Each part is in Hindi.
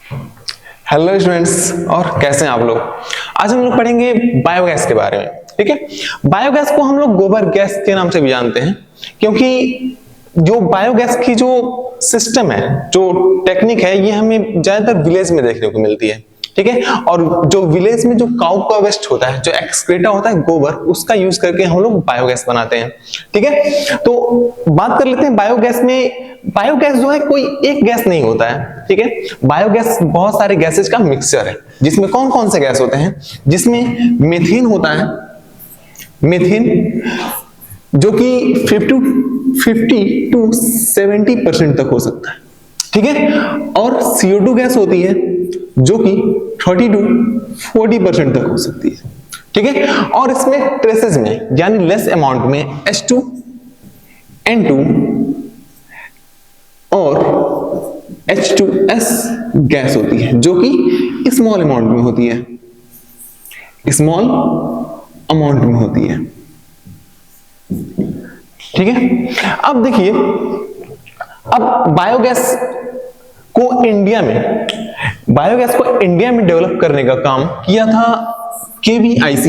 हेलो स्टूडेंट्स, और कैसे हैं आप लोग। आज हम लोग पढ़ेंगे बायोगैस के बारे में। ठीक है, बायोगैस को हम लोग गोबर गैस के नाम से भी जानते हैं, क्योंकि जो बायोगैस की जो सिस्टम है, जो टेक्निक है, ये हमें ज्यादातर विलेज में देखने को मिलती है। ठीक है, और जो विलेज में जो काऊ का वेस्ट होता है, जो एक्सक्रीटा होता है गोबर, उसका यूज करके हम लोग बायोगैस बनाते हैं। ठीक है, तो बात कर लेते हैं बायोगैस में। बायोगैस जो है कोई एक गैस नहीं होता है। ठीक है, बायोगैस बहुत सारे गैसेस का मिक्सचर है, जिसमें कौन कौन से गैस होते हैं, जिसमें मीथेन होता है। मीथेन जो कि 50 to 70% तक हो सकता है। ठीक है, और CO2 गैस होती है जो कि 30 to 40% तक हो सकती है। ठीक है, और इसमें ट्रेसेस में यानी लेस अमाउंट में H2, N2 और H2S गैस होती है, जो कि स्मॉल अमाउंट में होती है, स्मॉल अमाउंट में होती है। ठीक है, अब देखिए, अब बायोगैस को इंडिया में डेवलप करने का काम किया था KVIC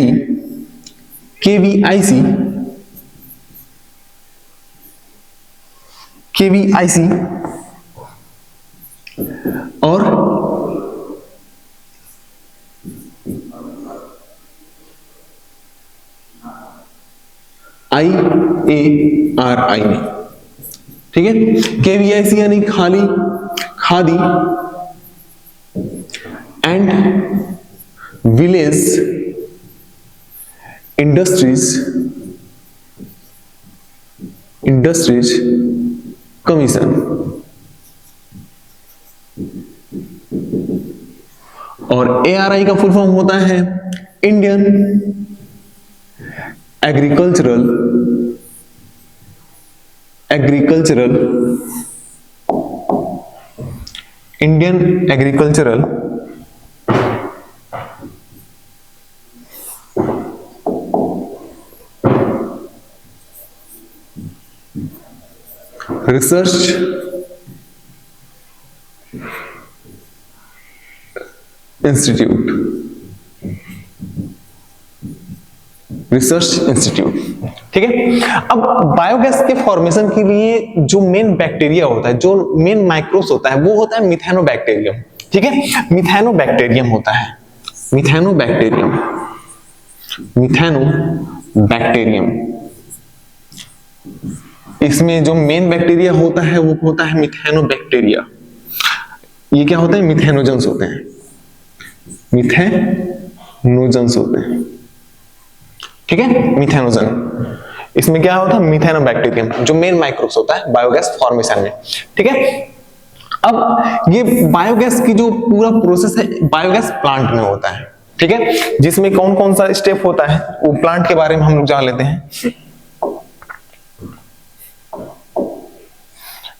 और IARI में। ठीक है, KVIC यानी khadi and village industries commission, और ARI का फुल फॉर्म होता है इंडियन एग्रीकल्चरल रिसर्च इंस्टीट्यूट। ठीक है, अब बायोगैस के फॉर्मेशन के लिए जो मेन बैक्टीरिया होता है, जो मेन माइक्रोब्स होता है, वो होता है मिथेनोबैक्टीरियम। ठीक है, मिथेनोबैक्टीरियम होता है, मिथेनोबैक्टीरियम। इसमें जो मेन बैक्टीरिया होता है वो होता है मिथेनोबैक्टीरिया। ये क्या होते हैं, मिथेनोजेंस होते हैं, ठीक है, मिथेनोजन। इसमें क्या होता है, मिथेनोबैक्टीरियम, जो मेन माइक्रोब्स होता है बायोगैस फॉर्मेशन में। ठीक है, अब ये बायोगैस की जो पूरा प्रोसेस है बायोगैस प्लांट में होता है। ठीक है, जिसमें कौन कौन सा स्टेप होता है वो प्लांट के बारे में हम लोग जान लेते हैं।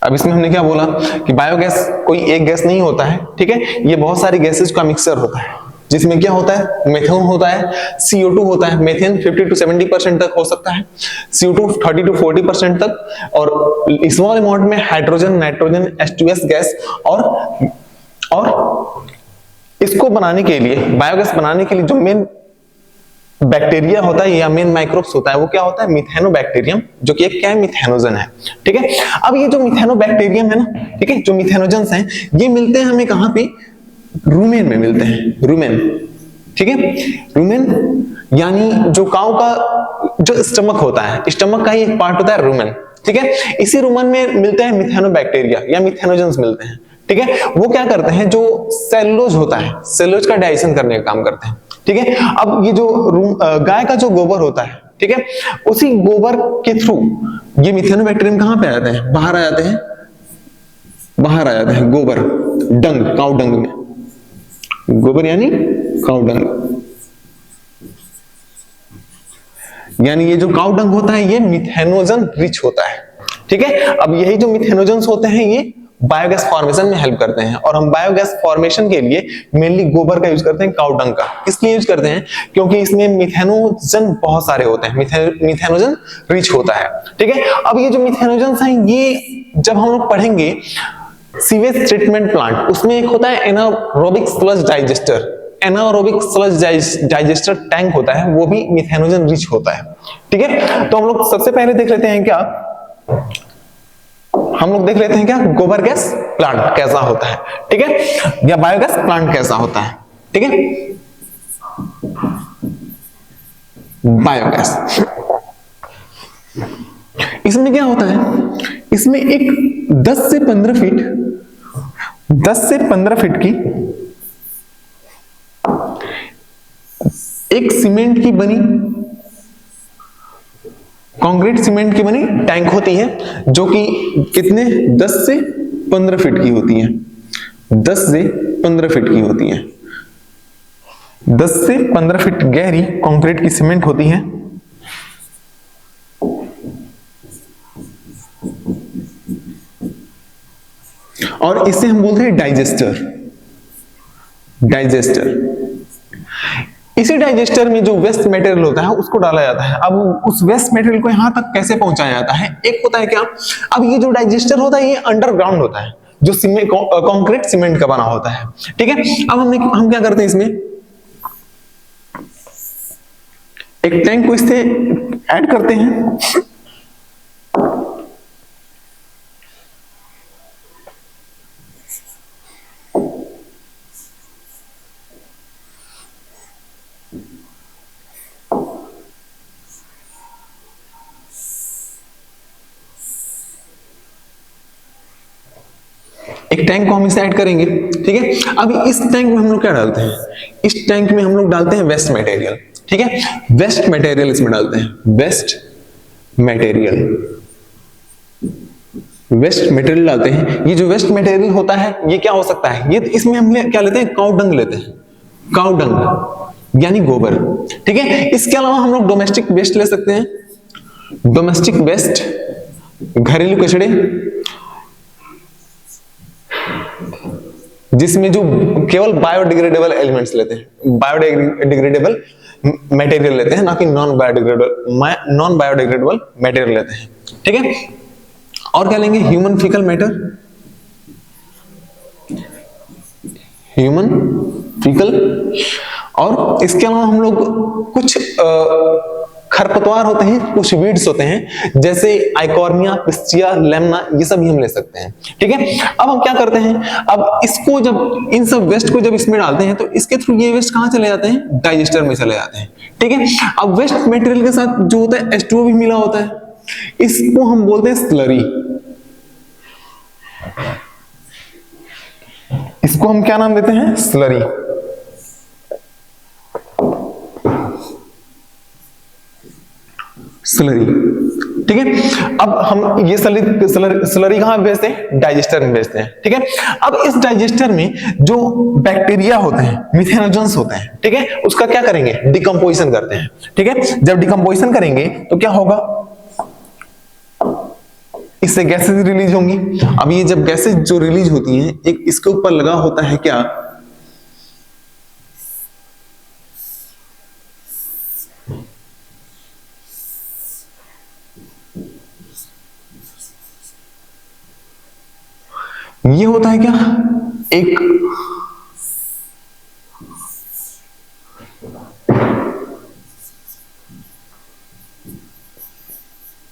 अब इसमें हमने क्या बोला कि बायोगैस कोई एक गैस नहीं होता है। ठीक है, ये बहुत सारी गैसेस का मिक्सचर होता है, जिसमें क्या होता है, मेथेन होता है, CO2 होता है। मेथेन 50 to 70% तक हो सकता है, CO2 30 to 40% तक, और स्मॉल अमाउंट में हाइड्रोजन, नाइट्रोजन, H2S गैस। और इसको बनाने के लिए, बायोगैस बनाने के लिए जो मेन बैक्टीरिया होता है या मेन माइक्रोब्स होता है, वो क्या होता है, मिथेनोबैक्टीरियम, जो कि एक क्या है, मिथेनोजन है। ठीक है, अब ये जो मिथेनोबैक्टीरियम है ना, ठीक है, जो मिथेनोजेंस हैं, ये मिलते हैं हमें कहां पे, रूमेन में मिलते हैं, रूमेन। ठीक है, रूमेन यानी जो काऊ का जो स्टमक होता है, स्टमक का ही एक पार्ट होता है रूमेन। ठीक है, इसी रूमेन में मिलते हैं मिथेनोबैक्टीरिया या मिथेनोजेंस मिलते हैं। ठीक है, वो क्या करते हैं, जो सेलुलोज होता है, सेलुलोज का डाइजेशन करने का काम करते हैं। ठीक है, अब ये जो गाय का जो गोबर होता है, ठीक है, उसी गोबर के थ्रू ये मिथेनोबैक्टीरियम कहां पे आ जाते हैं, बाहर आ जाते हैं गोबर, डंग, काऊ डंग में, गोबर यानी काऊ डंग, यानी ये जो काऊ डंग होता है ये मिथेनोजन रिच होता है। ठीक है, अब यही जो मिथेनोजेंस होते हैं ये बायोगैस फॉर्मेशन में हेल्प करते हैं, और हम बायोगैस फॉर्मेशन के लिए मेनली गोबर का यूज करते हैं, काऊ डंग का। इसलिए यूज करते हैं क्योंकि इसमें मिथेनोजन बहुत सारे होते हैं, मिथेनोजन रिच होता है। ठीक है, अब ये जो मिथेनोजेंस हैं, ये जब हम लोग पढ़ेंगे सीवेज ट्रीटमेंट प्लांट, उसमें एक होता है anaerobic sludge digester, anaerobic sludge digester tank होता है, वो भी मिथेनोजन रिच होता है। ठीक है, तो हम लोग सबसे पहले देख लेते हैं क्या, हम लोग देख लेते हैं क्या गोबर गैस प्लांट कैसा होता है। ठीक है, या बायोगैस प्लांट कैसा होता है। ठीक है, बायोगैस, इसमें क्या होता है, इसमें एक 10 से 15 फीट की एक सीमेंट की बनी, कंक्रीट सीमेंट की बनी टैंक होती है, जो कि कितने 10 से 15 फीट की होती है, 10 से 15 फीट की होती है, 10 से 15 फीट गहरी कंक्रीट की सीमेंट होती है। और इसे हम बोलते हैं डाइजेस्टर। इसी डाइजेस्टर में जो वेस्ट मटेरियल होता है उसको डाला जाता है। अब उस वेस्ट मटेरियल को यहां तक कैसे पहुंचाया जाता है, एक होता है क्या, अब ये जो डाइजेस्टर होता है ये अंडरग्राउंड होता है, जो सीमेंट कंक्रीट सीमेंट का बना होता है। ठीक है, अब हम क्या करते हैं, इसमें एक टैंक को इससे ऐड करते हैं, एक टैंक को हम इसे ऐड करेंगे। ठीक है, अब इस टैंक में हम लोग क्या डालते हैं, इस टैंक में हम लोग डालते हैं वेस्ट मटेरियल। ठीक है, वेस्ट मटेरियल इसमें डालते हैं, वेस्ट मटेरियल डालते हैं। ये जो वेस्ट मटेरियल होता है ये क्या हो सकता है, ये इसमें हम क्या लेते हैं, काउ डंग लेते हैं, काउ डंग यानी गोबर। ठीक है, इसके अलावा हम लोग डोमेस्टिक वेस्ट ले सकते हैं, डोमेस्टिक वेस्ट घरेलू कचड़े, जिसमें जो केवल बायोडिग्रेडेबल एलिमेंट्स लेते हैं, बायोडिग्रेडेबल मटेरियल लेते हैं, ना कि नॉन बायोडिग्रेडेबल मटेरियल लेते हैं। ठीक है, और क्या लेंगे, human faecal matter, human faecal, और इसके अलावा हम लोग कुछ खरपतवार होते हैं, कुछ वीड्स होते हैं, जैसे आइकॉर्निया, पिस्टिया, लेमना, ये सब भी हम ले सकते हैं। ठीक है, अब हम क्या करते हैं, अब इसको जब इन सब वेस्ट को जब इसमें डालते हैं तो इसके थ्रू ये वेस्ट कहां चले जाते हैं, डाइजेस्टर में चले जाते हैं। ठीक है, अब वेस्ट मटेरियल के साथ जो होता है H2O भी मिला होता है, इसको हम बोलते हैं स्लरी। इसको हम क्या नाम देते हैं, स्लरी। स्लरी। ठीक है, अब हम ये स्लरी कहां भेजते हैं, डाइजेस्टर में भेजते हैं। ठीक है, अब इस डाइजेस्टर में जो बैक्टीरिया होते हैं, मिथेनोजेंस होते हैं, ठीक है, उसका क्या करेंगे, डिकम्पोजिशन करते हैं। ठीक है, जब डिकम्पोजिशन करेंगे तो क्या होगा, इससे गैसेस रिलीज होंगी। अब ये जब गैसेस जो रिलीज होती हैं, एक इसके ऊपर लगा होता है क्या, ये होता है क्या, एक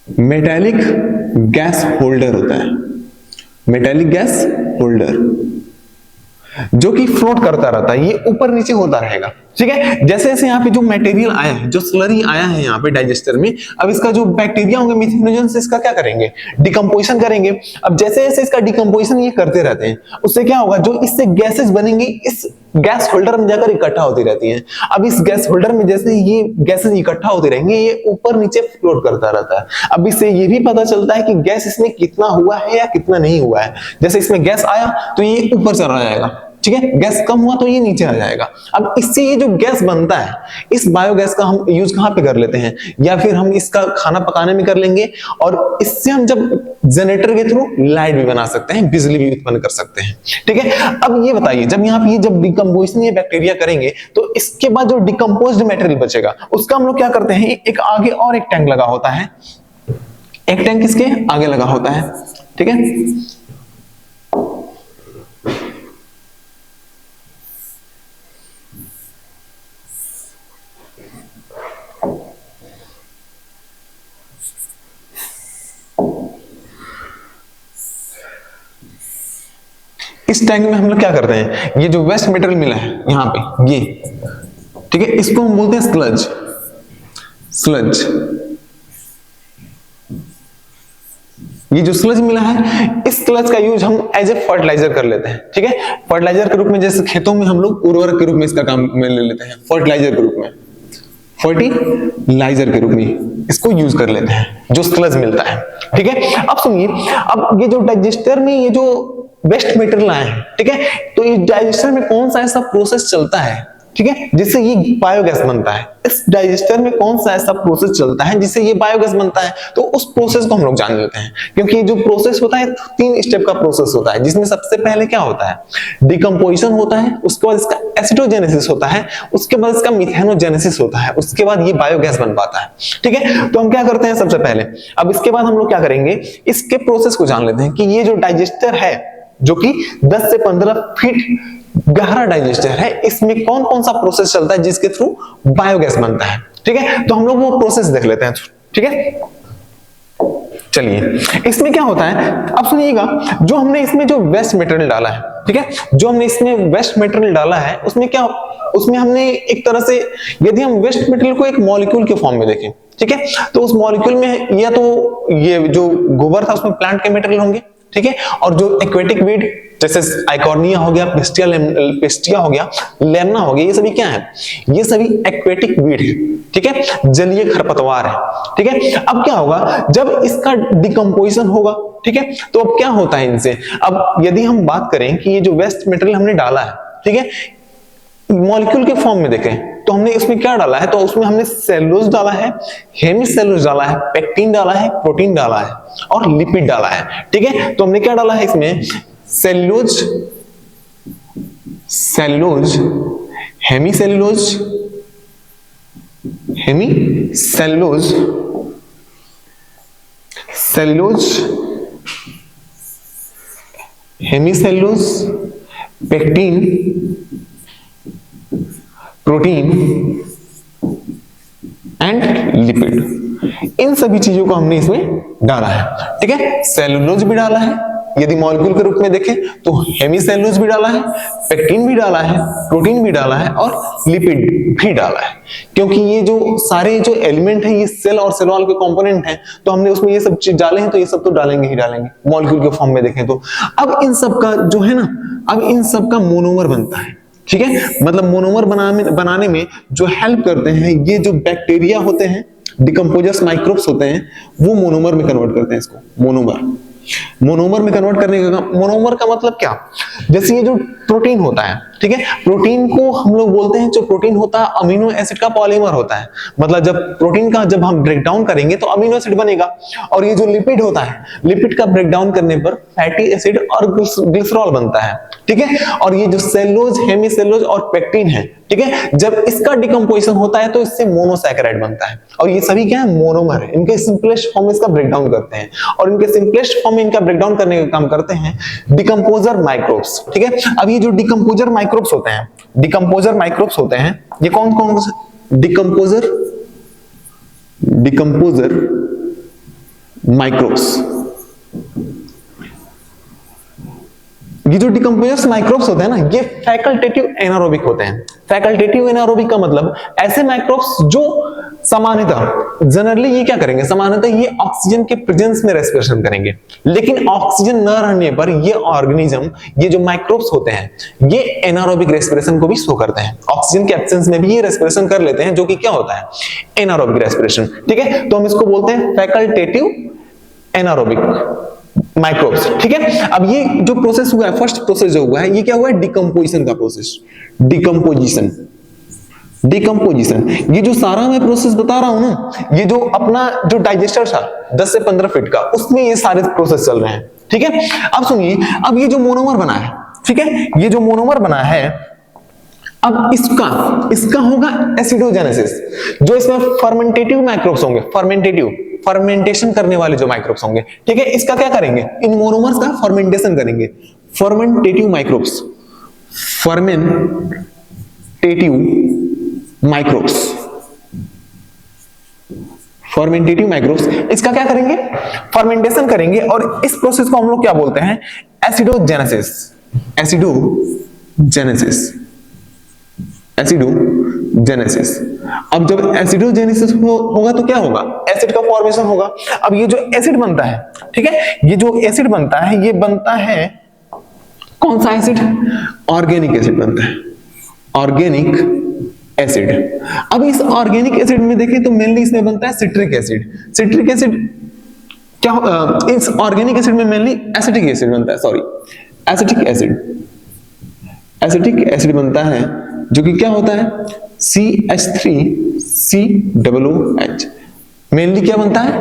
मेटालिक गैस होल्डर होता है, मेटालिक गैस होल्डर, जो कि फ्लोट करता रहता है, ये ऊपर नीचे होता रहेगा। ठीक है, जैसे जैसे यहाँ पे जो मटेरियल आया है, जो स्लरी आया है यहाँ पे डाइजेस्टर में, अब इसका जो बैक्टीरिया होंगे मिथेनोजेंस, इसका क्या करेंगे, डिकम्पोजिशन करेंगे। अब जैसे जैसे इसका डिकम्पोजिशन ये करते रहते हैं, उससे क्या होगा, जो इससे गैसेस बनेंगी इस गैस होल्डर में जाकर इकट्ठा होती रहती हैं। अब इस गैस होल्डर में जैसे ये गैसेस इकट्ठा होती रहेंगी, ये ऊपर नीचे फ्लोट करता रहता है। अब इससे ये भी पता चलता है कि गैस इसमें कितना हुआ है या कितना नहीं हुआ है। जैसे इसमें गैस आया तो ये ऊपर चला जाएगा, ठीक है, गैस कम हुआ तो ये नीचे आ जाएगा। अब इससे ये जो गैस बनता है, इस बायोगैस का हम यूज कहां पे कर लेते हैं, या फिर हम इसका खाना पकाने में कर लेंगे, और इससे हम जब जनरेटर के थ्रू लाइट भी बना सकते हैं, बिजली भी उत्पन्न कर सकते हैं। ठीक है, अब ये बताइए, जब यहाँ पे जब डिकम्पोजिशन ये बैक्टीरिया करेंगे तो इसके बाद जो डिकम्पोज्ड मटेरियल बचेगा उसका हम लोग क्या करते हैं, एक आगे और एक टैंक लगा होता है, एक टैंक इसके आगे लगा होता है। ठीक है, इस टैंक में हम लोग क्या करते हैं, ये जो वेस्ट मटेरियल मिला है यहाँ पे ये, ठीक है, इसको हम बोलते हैं स्लज। स्लज, ये जो स्लज मिला है, इस स्लज का यूज हम एज ए फर्टिलाइजर कर लेते हैं, ठीक है, फर्टिलाइजर के रूप में, जैसे खेतों में हम लोग उर्वरक के रूप में इसका काम में ले लेते हैं, फर्टिलाइजर के रूप में, फर्टिलाइजर के रूप में इसको यूज कर लेते हैं, जो स्लज मिलता है, ठीक है। अब सुनिए, अब ये जो डाइजेस्टर में ये जो वेस्ट मटेरियल आए हैं, ठीक है, तो इस डाइजेस्टर में कौन सा ऐसा प्रोसेस चलता है, ठीक है, जिससे ये बायोगैस बनता है। इस डाइजेस्टर में कौन सा ऐसा प्रोसेस चलता है जिससे ये बायोगैस बनता है, तो उस प्रोसेस को हम लोग जान लेते हैं। क्योंकि जो प्रोसेस होता है 3 स्टेप का प्रोसेस होता है, जिसमें सबसे पहले क्या होता है, डिकम्पोजिशन होता है, उसके बाद इसका एसिडोजेनेसिस होता है, उसके बाद इसका मिथेनोजेनेसिस होता है, उसके बाद ये बायोगैस बन पाता है, ठीक है। तो हम क्या करते हैं सबसे पहले, अब इसके बाद हम लोग क्या करेंगे, इसके प्रोसेस को जान लेते हैं कि ये जो डाइजेस्टर है, जो कि 10 से 15 फीट गहरा डाइजेस्टर है, इसमें कौन कौन सा प्रोसेस चलता है जिसके थ्रू बायोगैस बनता है, ठीक है। तो हम लोग वो प्रोसेस देख लेते हैं, ठीक है। चलिए, इसमें क्या होता है, अब सुनिएगा, जो हमने इसमें जो वेस्ट मटेरियल डाला है, ठीक है, जो हमने इसमें वेस्ट मटेरियल डाला है, उसमें क्या, उसमें हमने एक तरह से, यदि हम वेस्ट मटेरियल को एक मॉलिक्यूल के फॉर्म में देखें, ठीक है, तो उस मॉलिक्यूल में या तो ये जो गोबर था उसमें प्लांट के मटेरियल होंगे, ठीक है, और जो एक्वेटिक वीड जैसे आइकॉर्निया हो गया, पिस्टिया हो गया, लेमना हो गया, ये सभी क्या है, ये सभी एक्वेटिक वीड है, ठीक है, जलीय खरपतवार है, ठीक है। अब क्या होगा, जब इसका डिकम्पोजिशन होगा, ठीक है, तो अब क्या होता है इनसे, अब यदि हम बात करें कि ये जो वेस्ट मटेरियल हमने डाला है, ठीक है, मॉलिक्यूल के फॉर्म में देखें तो हमने इसमें क्या डाला है, तो उसमें हमने सेलुलोज डाला है, हेमिसेलुलोज डाला है, पेक्टिन डाला है, प्रोटीन डाला है और लिपिड डाला है, ठीक है। तो हमने क्या डाला है इसमें, cellulose, cellulose, hemicellulose, hemicellulose, cellulose, hemicellulose, pectin, protein and lipid, इन सभी चीजों को हमने इसमें डाला है, ठीक है। सेलुलोज भी डाला है, यदि मॉलिक्यूल के रूप में देखें तो हेमिसेलुलोज भी डाला है, पेक्टिन भी डाला है, प्रोटीन भी डाला है और लिपिड भी डाला है। क्योंकि ये जो सारे जो एलिमेंट हैं ये सेल और सेल वॉल के कंपोनेंट हैं, तो हमने उसमें ये सब चीज डाले हैं, तो ये सब तो डालेंगे ही डालेंगे मॉलिक्यूल के फॉर्म में देखें तो। अब इन सब का जो है ना, अब इन सब का मोनोमर बनता है, ठीक है, मतलब मोनोमर बनाने में जो हेल्प करते हैं ये जो बैक्टीरिया होते हैं, डिकम्पोजर्स माइक्रोब्स होते हैं, वो मोनोमर में कन्वर्ट करते हैं इसको, मोनोमर में कन्वर्ट करने का, मोनोमर का मतलब क्या, जैसे ये जो प्रोटीन होता है, ठीक है, प्रोटीन को हम लोग बोलते हैं, जो प्रोटीन होता है अमीनो एसिड का पॉलीमर होता है, मतलब जब प्रोटीन का जब हम ब्रेक डाउन करेंगे तो अमीनो एसिड बनेगा, और ये जो लिपिड होता है, लिपिड का ब्रेक डाउन करने पर फैटी एसिड और ग्लिसरॉल बनता है, ठीक है। और ये जो सेलुलोज, हेमिसेलुलोज और पेक्टिन है, ठीक है, जब इसका डिकम्पोजिशन होता है तो इससे मोनोसैकेराइड बनता है, और ये सभी क्या है, मोनोमर है, इनके सिंपलेस्ट फॉर्म में इसका ब्रेकडाउन करते हैं, और इनके सिंपलेस्ट फॉर्म में इनका ब्रेकडाउन करने का काम करते हैं डिकम्पोजर माइक्रोब्स, ठीक है। अब ये जो डिकम्पोजर माइक्रोब्स होते हैं, डिकम्पोजर माइक्रोब्स होते हैं, ये कौन कौन से डिकम्पोजर माइक्रोब्स, ये जो डिकम्पोजर्स माइक्रोब्स होते हैं ना, ये फैकल्टेटिव एनारोबिक होते हैं। फैकल्टेटिव एनारोबिक का मतलब ऐसे माइक्रोब्स जो सामान्यतः जनरली ये क्या करेंगे, सामान्यतः ये ऑक्सीजन के प्रेजेंस में रेस्पिरेशन करेंगे, लेकिन ऑक्सीजन न रहने पर ये ऑर्गेनिज्म, ये जो माइक्रोब्स होते हैं, ये एनारोबिक रेस्पिरेशन को भी शो करते हैं, ऑक्सीजन के एब्सेंस में भी ये रेस्पिरेशन कर लेते हैं, जो कि क्या होता है, एनारोबिक रेस्पिरेशन, ठीक है। तो हम इसको बोलते हैं फैकल्टेटिव एनारोबिक माइक्रोब्स, ठीक है। अब ये जो प्रोसेस हुआ है, फर्स्ट प्रोसेस जो हुआ है, ये क्या हुआ है, डिकम्पोजिशन का प्रोसेस, डिकम्पोजिशन, ये जो सारा मैं प्रोसेस बता रहा हूं ना, ये जो अपना जो डाइजेस्टर था 10 से 15 फीट का, उसमें ये सारे प्रोसेस चल रहे हैं, ठीक है। अब सुनिए, अब ये जो मोनोमर बना है, ठीक है, ये जो मोनोमर बना है, अब इसका होगा एसिडोजेनेसिस, जो इसमें फर्मेंटेटिव माइक्रोब्स होंगे, फर्मेंटेशन करने वाले जो माइक्रोब्स होंगे, ठीक है, इसका क्या करेंगे, इन मोनोमर्स का फर्मेंटेशन करेंगे, फर्मेंटेटिव माइक्रोब्स, फर्मेंटेटिव माइक्रोब्स इसका क्या करेंगे, फर्मेंटेशन करेंगे, और इस प्रोसेस को हम लोग क्या बोलते हैं, एसिडोजेनेसिस, एसिडोजेनेसिस। एसिडोजेनेसिस। अब जब एसिडोजेनेसिस होगा तो क्या होगा, एसिड का फॉर्मेशन होगा। अब ये जो एसिड बनता है, ठीक है, ये जो एसिड बनता है, ये बनता है कौन सा एसिड, ऑर्गेनिक एसिड बनता है, ऑर्गेनिक एसिड। अब इस ऑर्गेनिक एसिड में देखें तो मेनली इसमें बनता है सिट्रिक एसिड। सिट्रिक एसिड क्या, इस ऑर्गेनिक एसिड में मेनली एसिटिक एसिड बनता है, sorry acetic acid, acetic acid बनता है, जो कि क्या होता है CH3COOH। मेनली क्या बनता है,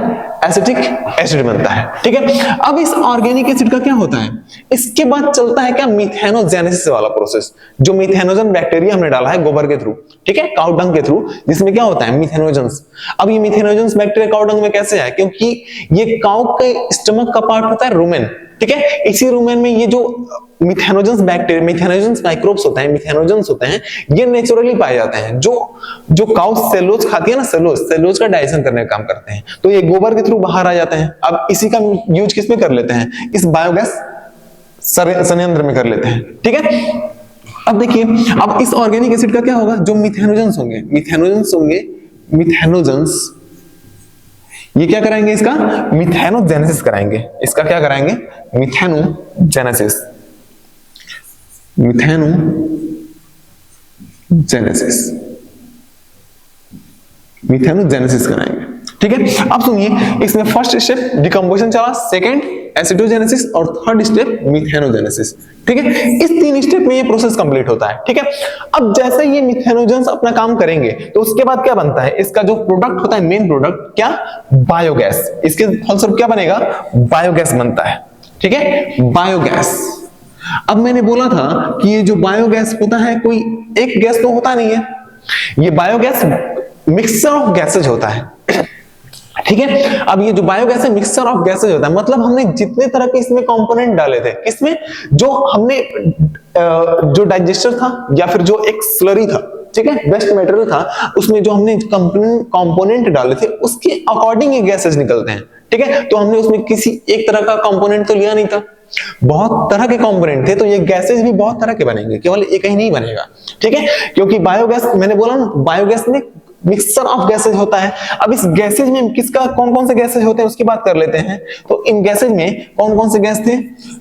एसिटिक एसिड बनता है, ठीक है। अब इस ऑर्गेनिक एसिड का क्या होता है, इसके बाद चलता है क्या, मिथेनोजेनेसिस वाला प्रोसेस, जो मिथेनोजन बैक्टीरिया हमने डाला है गोबर के थ्रू, ठीक है, काउ डंग के थ्रू, जिसमें क्या होता है मिथेनोजेंस। अब ये मिथेनोजेंस बैक्टीरिया काउ डंग में कैसे है, क्योंकि ये काउ के स्टमक का पार्ट होता है रूमेन, ठीक है। इसी रूमेन में ये जो मिथेनोजेंस बैक्टीरिया, मिथेनोजेंस माइक्रोब्स होते हैं, मिथेनोजेंस होते हैं, ये नेचुरली पाए जाते हैं। जो काउ सेलुलोज खाती है ना, सेलुलोज का डाइजेशन करने का काम करते हैं, तो ये गोबर के थ्रू बाहर आ जाते हैं। अब इसी का यूज किस में कर लेते हैं, इस बायोगैस संयंत्र में कर लेते हैं, ठीक है। अब देखिए, अब इस ऑर्गेनिक एसिड का क्या होगा, जो मिथेनोजेंस होंगे, मिथेनोजेंस ये क्या कराएंगे, इसका मिथेनोजेनेसिस कराएंगे। इसका क्या कराएंगे, मिथेनोजेनेसिस, मिथेनोजेनेसिस कराएंगे, ठीक है। अब सुनिए, इसमें फर्स्ट स्टेप डिकम्पोजिशन चला, सेकंड एसिडोजेनेसिस और थर्ड स्टेप मिथेनोजेनेसिस, ठीक है। इस 3 स्टेप में ये प्रोसेस कंप्लीट होता है, ठीक है। अब जैसे ये मिथेनोजेंस अपना काम करेंगे तो उसके बाद क्या बनता है, इसका जो प्रोडक्ट होता है, मेन प्रोडक्ट क्या, बायोगैस। इसके फलस्वरूप क्या बनेगा, बायोगैस बनता है, ठीक है, बायोगैस। अब मैंने बोला था कि ये जो बायोगैस होता है, कोई एक गैस तो होता नहीं है, ये बायोगैस मिक्सचर ऑफ गैसेज होता है, ठीक है। अब ये जो बायोगैस है मिक्सचर ऑफ गैसेज होता है, मतलब हमने जितने तरह के इसमें कंपोनेंट डाले थे, इसमें जो हमने जो डाइजेस्टर था या फिर जो एक स्लरी था, ठीक है, वेस्ट मटेरियल था, उसमें जो हमने कंपोनेंट डाले थे उसके अकॉर्डिंग ये गैसेज निकलते हैं, ठीक है। तो हमने उसमें किसी एक तरह का कंपोनेंट तो लिया नहीं था, बहुत तरह के कंपोनेंट थे, तो ये गैसेज भी बहुत तरह के बनेंगे, केवल एक ही नहीं बनेगा, ठीक है। क्योंकि बायोगैस, मैंने बोला ना, बायोगैस में मिक्सचर ऑफ गैसेज होता है। अब इस गैसेज में किसका कौन कौन से गैसेज होते हैं उसकी बात कर लेते हैं। तो इन गैसेज में कौन कौन से गैस थे,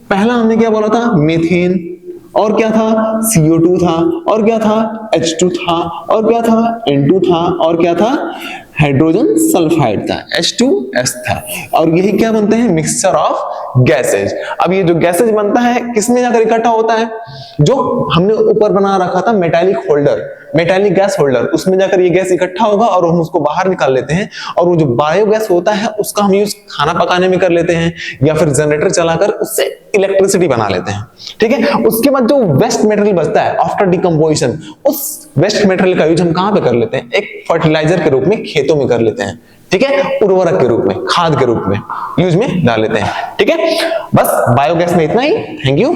पहला हमने क्या बोला था, मीथेन, और क्या था, CO2 था, और क्या था, H2 था, और क्या था, N2 था, और क्या था, हाइड्रोजन सल्फाइड था, H2S था। और यही क्या बनते हैं, मिक्सचर ऑफ गैसेज। अब ये जो गैसेज बनता है किसमें जाकर इकट्ठा होता है, जो हमने ऊपर बना रखा था metallic holder, metallic gas holder, उसमें जाकर ये गैस इकट्ठा होगा और हम उसको बाहर निकाल लेते हैं। और वो जो बायोगैस होता है उसका हम यूज खाना पकाने में कर लेते हैं, या फिर जनरेटर चलाकर उससे इलेक्ट्रिसिटी बना लेते हैं, ठीक है। उसके बाद जो वेस्ट मटेरियल बचता है आफ्टर डिकम्पोजिशन, उस वेस्ट मटेरियल का यूज हम कहां पे कर लेते हैं, एक फर्टिलाइजर के रूप में खेतों में कर लेते हैं, ठीक है, उर्वरक के रूप में, खाद के रूप में यूज में डाल लेते हैं, ठीक है। बस बायोगैस में इतना ही। Thank you.